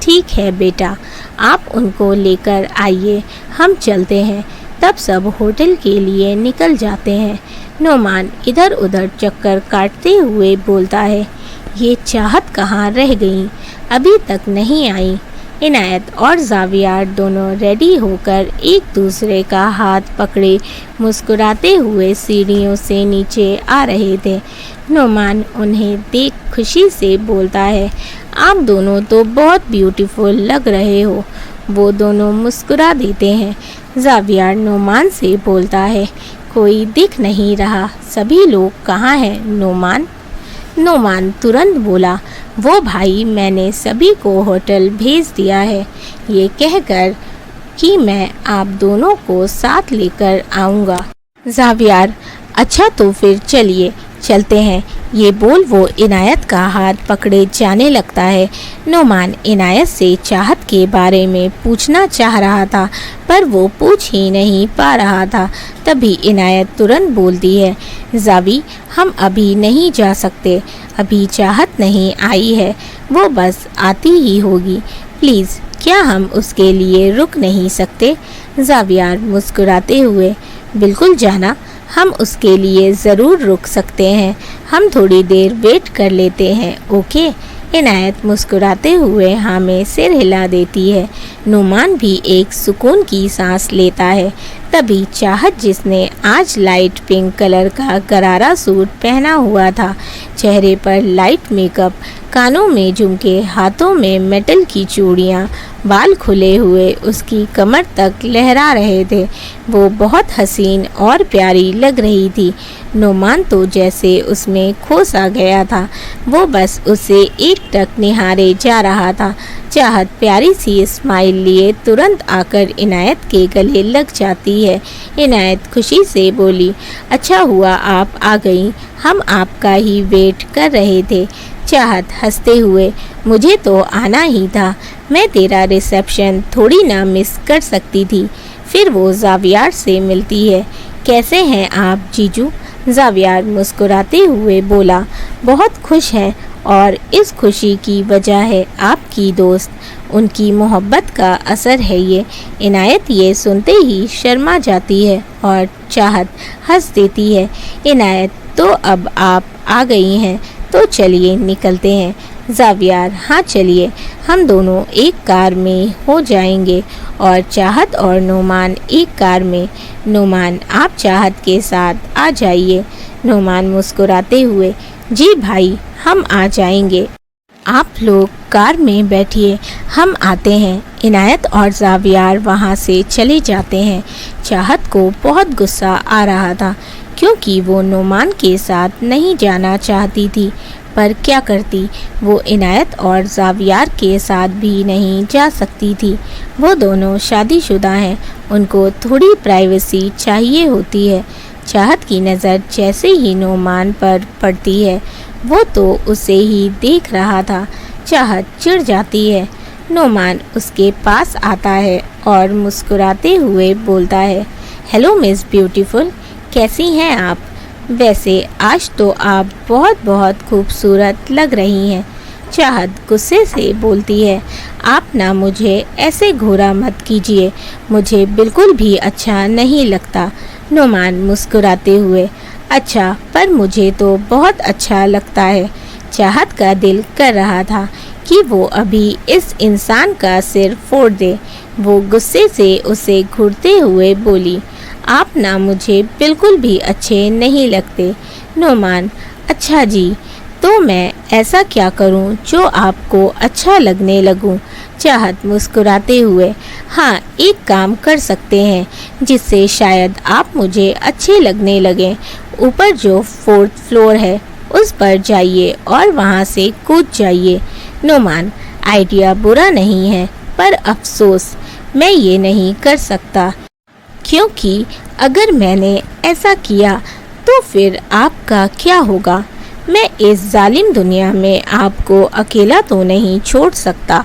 ठीक है बेटा, आप उनको लेकर आइए, हम चलते हैं। तब सब होटल के लिए निकल जाते हैं। नोमान इधर उधर चक्कर काटते हुए बोलता है, ये चाहत कहाँ रह गई, अभी तक नहीं आई। इनायत और ज़ावियर दोनों रेडी होकर एक दूसरे का हाथ पकड़े मुस्कुराते हुए सीढ़ियों से नीचे आ रहे थे। नोमान उन्हें देख खुशी से बोलता है, आप दोनों तो बहुत ब्यूटीफुल लग रहे हो। वो दोनों मुस्कुरा देते हैं। ज़ावियर नोमान से बोलता है, कोई दिख नहीं रहा, सभी लोग कहाँ हैं नोमान? नोमान तुरंत बोला, वो भाई मैंने सभी को होटल भेज दिया है, ये कहकर कि मैं आप दोनों को साथ लेकर आऊँगा। ज़ावियर, अच्छा तो फिर चलिए चलते हैं। ये बोल वो इनायत का हाथ पकड़े जाने लगता है। नोमान इनायत से चाहत के बारे में पूछना चाह रहा था पर वो पूछ ही नहीं पा रहा था। तभी इनायत तुरंत बोलती है, ज़ावी हम अभी नहीं जा सकते, अभी चाहत नहीं आई है, वो बस आती ही होगी, प्लीज़ क्या हम उसके लिए रुक नहीं सकते? ज़ावियर मुस्कुराते हुए, बिल्कुल जाना, हम उसके लिए ज़रूर रुक सकते हैं, हम थोड़ी देर वेट कर लेते हैं, ओके? इनायत मुस्कुराते हुए हाँ में सिर हिला देती है। नुमान भी एक सुकून की सांस लेता है। तभी चाहत, जिसने आज लाइट पिंक कलर का गरारा सूट पहना हुआ था, चेहरे पर लाइट मेकअप, کانوں میں جھمکے، ہاتھوں میں میٹل کی چوڑیاں، بال کھلے ہوئے اس کی کمر تک لہرا رہے تھے۔ وہ بہت حسین اور پیاری لگ رہی تھی۔ نعمان تو جیسے اس میں کھو سا گیا تھا، وہ بس اسے ایک ٹک نہارے جا رہا تھا۔ چاہت پیاری سی اسمائل لیے ترنت آ کر عنایت کے گلے لگ جاتی ہے۔ عنایت خوشی سے بولی، اچھا ہوا آپ آ گئیں، ہم آپ کا ہی ویٹ کر رہے تھے۔ چاہت ہنستے ہوئے، مجھے تو آنا ہی تھا، میں تیرا ریسیپشن تھوڑی نہ مس کر سکتی تھی۔ پھر وہ زاویار سے ملتی ہے۔ کیسے ہیں آپ جیجو؟ زاویار مسکراتے ہوئے بولا، بہت خوش ہیں، اور اس خوشی کی وجہ ہے آپ کی دوست، ان کی محبت کا اثر ہے یہ۔ عنایت یہ سنتے ہی شرما جاتی ہے اور چاہت ہنس دیتی ہے۔ عنایت، تو اب آپ آ گئی ہیں تو چلیے نکلتے ہیں۔ زاویار، ہاں چلیے، ہم دونوں ایک کار میں ہو جائیں گے، اور چاہت اور نعمان ایک کار میں۔ نعمان، آپ چاہت کے ساتھ آ جائیے۔ نعمان مسکراتے ہوئے، جی بھائی، ہم آ جائیں گے، آپ لوگ کار میں بیٹھیے، ہم آتے ہیں۔ عنایت اور زاویار وہاں سے چلے جاتے ہیں۔ چاہت کو بہت غصہ آ رہا تھا، کیونکہ وہ نعمان کے ساتھ نہیں جانا چاہتی تھی، پر کیا کرتی، وہ عنایت اور زاویار کے ساتھ بھی نہیں جا سکتی تھی۔ وہ دونوں شادی شدہ ہیں، ان کو تھوڑی پرائیویسی چاہیے ہوتی ہے۔ چاہت کی نظر جیسے ہی نعمان پر پڑتی ہے، وہ تو اسے ہی دیکھ رہا تھا۔ چاہت چڑ جاتی ہے۔ نعمان اس کے پاس آتا ہے اور مسکراتے ہوئے بولتا ہے، ہیلو مس بیوٹیفل، کیسی ہیں آپ؟ ویسے آج تو آپ بہت بہت خوبصورت لگ رہی ہیں۔ چاہت غصے سے بولتی ہے، آپ نہ مجھے ایسے گھورا مت کیجیے، مجھے بالکل بھی اچھا نہیں لگتا۔ نعمان مسکراتے ہوئے، اچھا، پر مجھے تو بہت اچھا لگتا ہے۔ چاہت کا دل کر رہا تھا کہ وہ ابھی اس انسان کا سر پھوڑ دے۔ وہ غصے سے اسے گھورتے ہوئے بولی، آپ نہ مجھے بالکل بھی اچھے نہیں لگتے۔ نعمان، اچھا جی، تو میں ایسا کیا کروں جو آپ کو اچھا لگنے لگوں؟ چاہت مسکراتے ہوئے، ہاں، ایک کام کر سکتے ہیں جس سے شاید آپ مجھے اچھے لگنے لگیں۔ اوپر جو 4th فلور ہے اس پر جائیے اور وہاں سے کود جائیے۔ نعمان، آئیڈیا برا نہیں ہے، پر افسوس میں یہ نہیں کر سکتا، کیونکہ اگر میں نے ایسا کیا تو پھر آپ کا کیا ہوگا؟ میں اس ظالم دنیا میں آپ کو اکیلا تو نہیں چھوڑ سکتا۔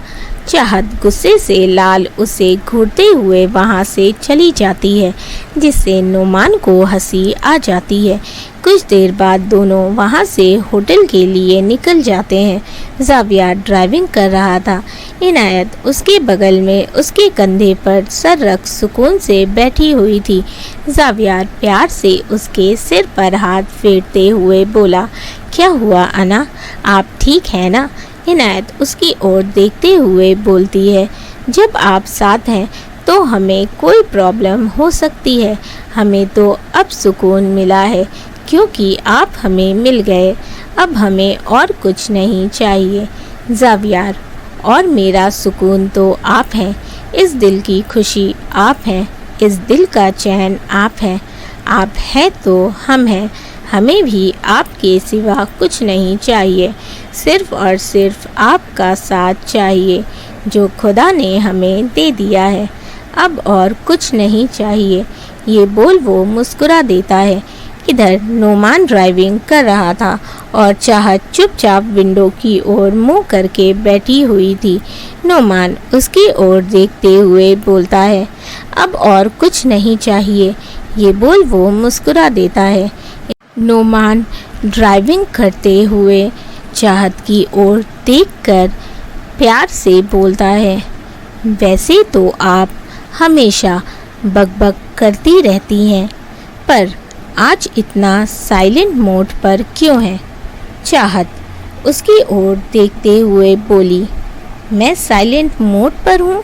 چاہت غصے سے لال اسے گھورتے ہوئے وہاں سے چلی جاتی ہے، جس سے نعمان کو ہنسی آ جاتی ہے۔ کچھ دیر بعد دونوں وہاں سے ہوٹل کے لیے نکل جاتے ہیں۔ زاویار ڈرائیونگ کر رہا تھا۔ عنایت اس کے بغل میں اس کے کندھے پر سر رکھ سکون سے بیٹھی ہوئی تھی۔ زاویار پیار سے اس کے سر پر ہاتھ پھیرتے ہوئے بولا، کیا ہوا انا، آپ ٹھیک ہیں نا؟ عنایت اس کی اور دیکھتے ہوئے بولتی ہے، جب آپ ساتھ ہیں تو ہمیں کوئی پرابلم ہو سکتی ہے، ہمیں تو اب سکون ملا ہے کیونکہ آپ ہمیں مل گئے، اب ہمیں اور کچھ نہیں چاہیے۔ زاویار، اور میرا سکون تو آپ ہیں، اس دل کی خوشی آپ ہیں، اس دل کا چین آپ ہیں، آپ ہیں تو ہم ہیں، ہمیں بھی آپ کے سوا کچھ نہیں چاہیے، صرف اور صرف آپ کا ساتھ چاہیے جو خدا نے ہمیں دے دیا ہے، اب اور کچھ نہیں چاہیے۔ یہ بول وہ مسکرا دیتا ہے۔ ادھر نعمان ڈرائیونگ کر رہا تھا اور چاہت چپ چاپ ونڈو کی اور منہ کر کے بیٹھی ہوئی تھی۔ نعمان اس کی اور دیکھتے ہوئے بولتا ہے، اب اور کچھ نہیں چاہیے۔ یہ بول وہ مسکرا دیتا ہے۔ نعمان ڈرائیونگ کرتے ہوئے چاہت کی اور دیکھ کر پیار سے بولتا ہے، ویسے تو آپ ہمیشہ بک بک کرتی رہتی ہیں، پر آج اتنا سائلنٹ موڈ پر کیوں ہے؟ چاہت اس کی اور دیکھتے ہوئے بولی، میں سائلنٹ موڈ پر ہوں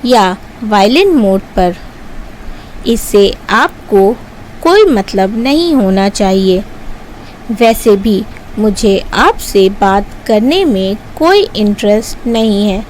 یا وائلنٹ موڈ پر؟ اس سے آپ کو کوئی مطلب نہیں ہونا چاہیے۔ ویسے بھی मुझे आपसे बात करने में कोई इंटरेस्ट नहीं है।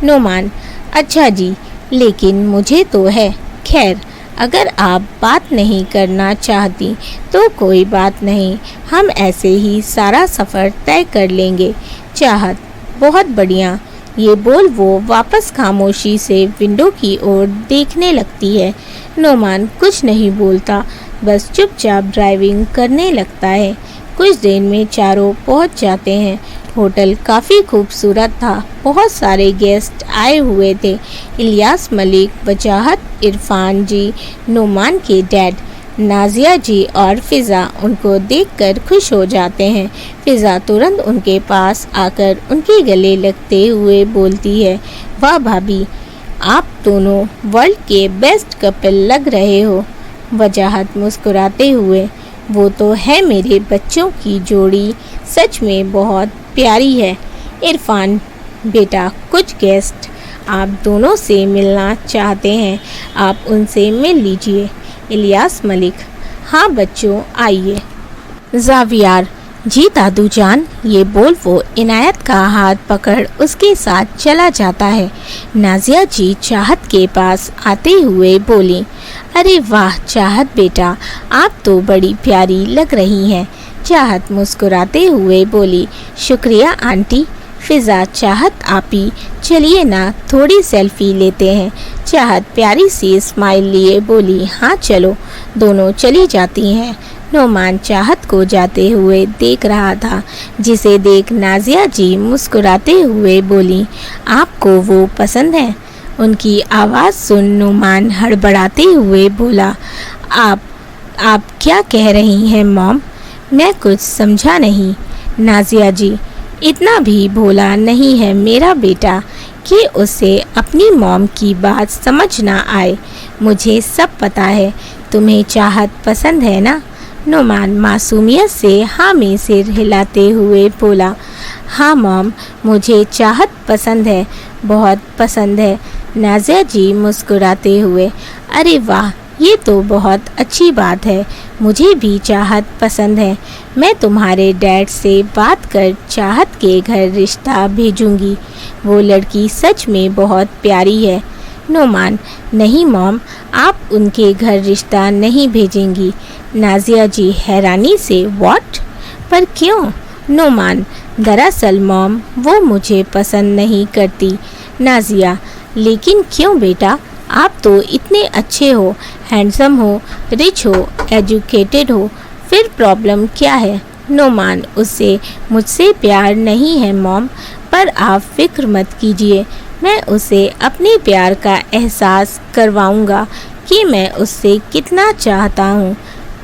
नोमान: अच्छा जी, लेकिन मुझे तो है। खैर, अगर आप बात नहीं करना चाहती तो कोई बात नहीं, हम ऐसे ही सारा सफ़र तय कर लेंगे। चाहत: बहुत बढ़िया। ये बोल वो वापस खामोशी से विंडो की ओर देखने लगती है। नोमान कुछ नहीं बोलता, बस चुपचाप ड्राइविंग करने लगता है। कुछ देर में चारों पहुंच जाते हैं। होटल काफ़ी खूबसूरत था। बहुत सारे गेस्ट आए हुए थे। इलियास मलिक, वजाहत, इरफान जी, नोमान के डैड, नाजिया जी और फ़िज़ा उनको देखकर खुश हो जाते हैं। फ़िज़ा तुरंत उनके पास आकर उनके गले लगते हुए बोलती है, वाह भाभी, आप दोनों वर्ल्ड के बेस्ट कपल लग रहे हो। वजाहत मुस्कुराते हुए, वो तो है मेरे बच्चों की जोड़ी, सच में बहुत प्यारी है। इरफान: बेटा, कुछ गेस्ट आप दोनों से मिलना चाहते हैं, आप उनसे मिल लीजिए। इलियास मलिक: हाँ बच्चों, आइए। ज़ावियार: जी दादू जान। ये बोल वो इनायत का हाथ पकड़ उसके साथ चला जाता है। नाजिया जी चाहत के पास आते हुए बोली, अरे वाह चाहत बेटा, आप तो बड़ी प्यारी लग रही हैं। चाहत मुस्कुराते हुए बोली, शुक्रिया आंटी। फ़िज़ा: चाहत आपी, चलिए ना थोड़ी सेल्फी लेते हैं। चाहत प्यारी सी स्माइल लिए बोली, हाँ चलो। दोनों चली जाती हैं। नोमान चाहत को जाते हुए देख रहा था, जिसे देख नाजिया जी मुस्कुराते हुए बोली, आपको वो पसंद है? उनकी आवाज़ सुन नोमान हड़बड़ाते हुए बोला, आप क्या कह रही हैं मॉम? मैं कुछ समझा नहीं। नाजिया जी: इतना भी भोला नहीं है मेरा बेटा कि उसे अपनी मॉम की बात समझ ना आए। मुझे सब पता है। तुम्हें चाहत पसंद है ना? नोमान मासूमियत से हाँ में सिर हिलाते हुए बोला, हाँ मॉम, मुझे चाहत पसंद है, बहुत पसंद है। नाजिया जी मुस्कुराते हुए, अरे वाह, ये तो बहुत अच्छी बात है। मुझे भी चाहत पसंद है। मैं तुम्हारे डैड से बात कर चाहत के घर रिश्ता भेजूंगी। वो लड़की सच में बहुत प्यारी है। नोमान: नहीं मॉम, आप उनके घर रिश्ता नहीं भेजेंगी। नाजिया जी हैरानी से, व्हाट? पर क्यों? नोमान: दरअसल मॉम, वो मुझे पसंद नहीं करती। नाजिया: लेकिन क्यों बेटा? आप तो इतने अच्छे हो, हैंडसम हो, रिच हो, एजुकेटेड हो, फिर प्रॉब्लम क्या है? नोमान: उससे मुझसे प्यार नहीं है मॉम, पर आप फिक्र मत कीजिए, मैं उसे अपने प्यार का एहसास करवाऊंगा कि मैं उससे कितना चाहता हूँ।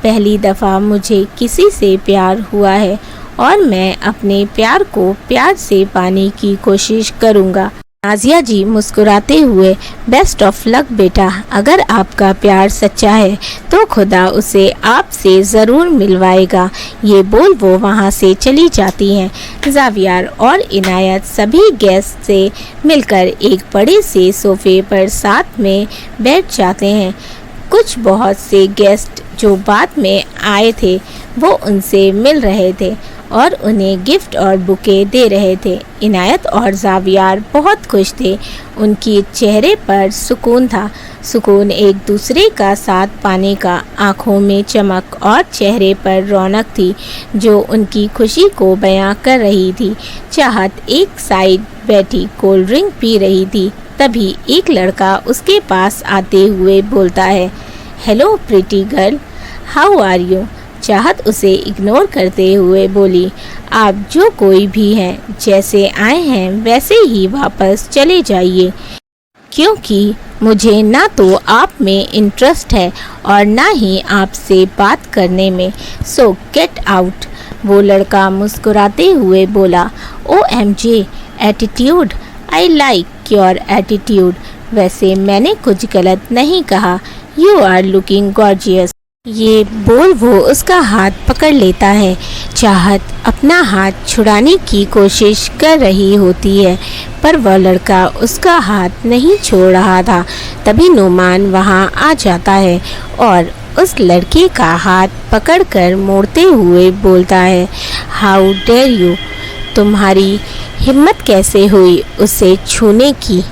पहली दफ़ा मुझे किसी से प्यार हुआ है और मैं अपने प्यार को प्यार से पाने की कोशिश करूँगा। नाजिया जी मुस्कुराते हुए, बेस्ट ऑफ लक बेटा। अगर आपका प्यार सच्चा है तो खुदा उसे आपसे ज़रूर मिलवाएगा। ये बोल वो वहाँ से चली जाती हैं। ज़ावियार और इनायत सभी गेस्ट से मिलकर एक बड़े से सोफ़े पर साथ में बैठ जाते हैं। कुछ बहुत से गेस्ट जो बाद में आए थे वो उनसे मिल रहे थे और उन्हें गिफ्ट और बुके दे रहे थे। इनायत और ज़ावियार बहुत खुश थे। उनके चेहरे पर सुकून था, सुकून एक दूसरे का साथ पाने का। आँखों में चमक और चेहरे पर रौनक थी जो उनकी खुशी को बयां कर रही थी। चाहत एक साइड बैठी कोल्ड ड्रिंक पी रही थी। तभी एक लड़का उसके पास आते हुए बोलता है, hello pretty girl, how are you? चाहत उसे इग्नोर करते हुए बोली, आप जो कोई भी हैं, जैसे आए हैं वैसे ही वापस चले जाइए, क्योंकि मुझे ना तो आप में इंटरेस्ट है और ना ही आपसे बात करने में, सो गेट आउट। वो लड़का मुस्कुराते हुए बोला, OMG attitude, I like your attitude. वैसे मैंने कुछ गलत नहीं कहा, यू आर लुकिंग गॉर्जियस। ये बोल वो उसका हाथ पकड़ लेता है। चाहत अपना हाथ छुड़ाने की कोशिश कर रही होती है, पर वह लड़का उसका हाथ नहीं छोड़ रहा था। तभी नोमान वहाँ आ जाता है और उस लड़के का हाथ पकड़कर मोड़ते हुए बोलता है, हाउ डेयर यू, तुम्हारी हिम्मत कैसे हुई उसे छूने की।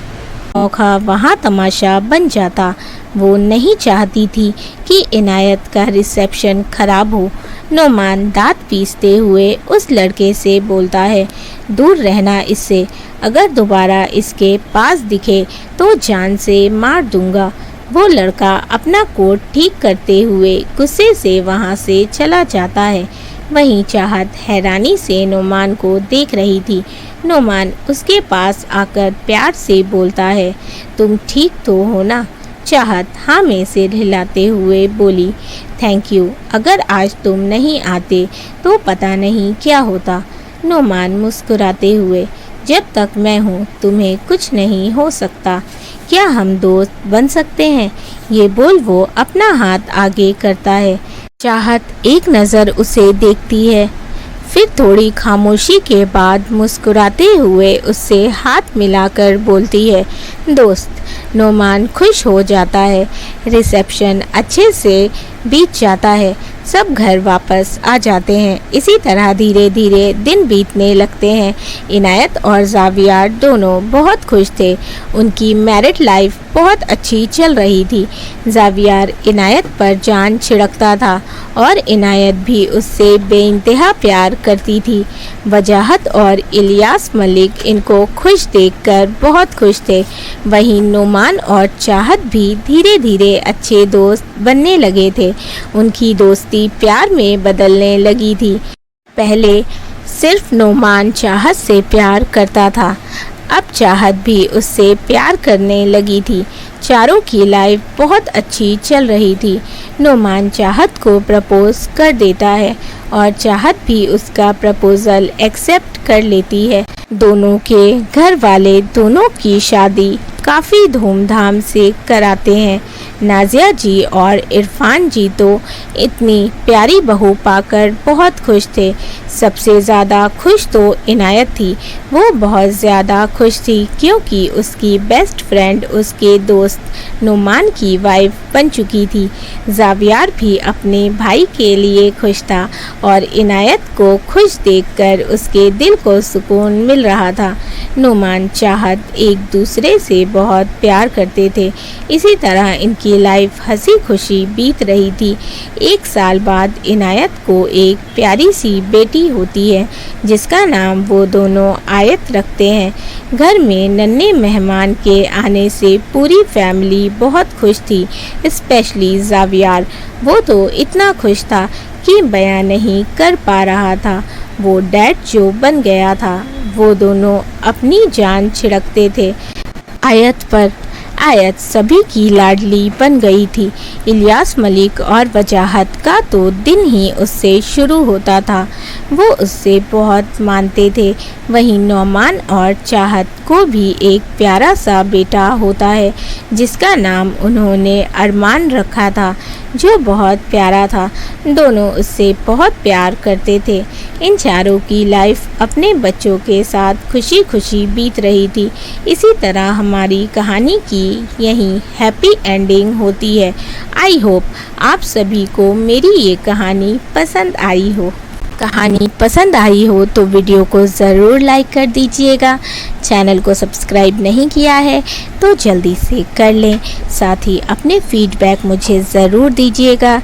मौका वहाँ तमाशा बन जाता। वो नहीं चाहती थी कि इनायत का रिसेप्शन खराब हो। नोमान दांत पीसते हुए उस लड़के से बोलता है, दूर रहना इससे, अगर दोबारा इसके पास दिखे तो जान से मार दूंगा। वो लड़का अपना कोट ठीक करते हुए गुस्से से वहाँ से चला जाता है। वहीं चाहत हैरानी से नोमान को देख रही थी। नोमान उसके पास आकर प्यार से बोलता है, तुम ठीक तो हो ना। चाहत हाँ में सिर हिलाते हुए बोली, थैंक यू, अगर आज तुम नहीं आते तो पता नहीं क्या होता। नोमान मुस्कुराते हुए, जब तक मैं हूँ तुम्हें कुछ नहीं हो सकता, क्या हम दोस्त बन सकते हैं। ये बोल वो अपना हाथ आगे करता है। चाहत एक नज़र उसे देखती है, फिर थोड़ी खामोशी के बाद मुस्कुराते हुए उससे हाथ मिलाकर बोलती है, दोस्त। नोमान खुश हो जाता है। रिसेप्शन अच्छे से बीत जाता है। सब घर वापस आ जाते हैं। इसी तरह धीरे धीरे दिन बीतने लगते हैं। इनायत और जावियार दोनों बहुत खुश थे। उनकी मैरिड लाइफ बहुत अच्छी चल रही थी। जावियार इनायत पर जान छिड़कता था और इनायत भी उससे बेइंतहा प्यार करती थी। वजाहत और इलियास मलिक इनको खुश देखकर बहुत खुश थे। वहीं नोमान और चाहत भी धीरे धीरे अच्छे दोस्त बनने लगे थे। उनकी दोस्ती प्यार में बदलने लगी थी। पहले सिर्फ नोमान चाहत से प्यार करता था, अब चाहत भी उससे प्यार करने लगी थी। चारों की लाइफ बहुत अच्छी चल रही थी। नोमान चाहत को प्रपोज कर देता है और चाहत भी उसका प्रपोजल एक्सेप्ट कर लेती है। दोनों के घर वाले दोनों की शादी काफ़ी धूमधाम से कराते हैं। नाजिया जी और इरफान जी तो इतनी प्यारी बहू पाकर बहुत खुश थे। सबसे ज़्यादा खुश तो इनायत थी। वो बहुत ज़्यादा खुश थी क्योंकि उसकी बेस्ट फ्रेंड उसके दोस्त नोमान की वाइफ बन चुकी थी। जावियार भी अपने भाई के लिए खुश था और इनायत को खुश देखकर उसके दिल को सुकून मिल रहा था। नोमान चाहत एक दूसरे से बहुत प्यार करते थे। इसी तरह इनकी लाइफ हंसी खुशी बीत रही थी। 1 साल बाद इनायत को एक प्यारी सी बेटी होती है जिसका नाम वो दोनों आयत रखते हैं। घर में नन्हे मेहमान के आने से पूरी फैमिली बहुत खुश थी, स्पेशली जावियार। वो तो इतना खुश था कि बयां नहीं कर पा रहा था। वो डैड जो बन गया था। वो दोनों अपनी जान छिड़कते थे आयत पर। आयत सभी की लाडली बन गई थी। इलियास मलिक और वजाहत का तो दिन ही उससे शुरू होता था। वो उससे बहुत मानते थे। वहीं नोमान और चाहत को भी एक प्यारा सा बेटा होता है जिसका नाम उन्होंने अरमान रखा था, जो बहुत प्यारा था। दोनों उससे बहुत प्यार करते थे। इन चारों की लाइफ अपने बच्चों के साथ खुशी खुशी बीत रही थी। इसी तरह हमारी कहानी की यहीं हैप्पी एंडिंग होती है। आई होप आप सभी को मेरी ये कहानी पसंद आई हो। कहानी पसंद आई हो तो वीडियो को ज़रूर लाइक कर दीजिएगा। चैनल को सब्सक्राइब नहीं किया है तो जल्दी से कर लें। साथ ही अपने फीडबैक मुझे ज़रूर दीजिएगा।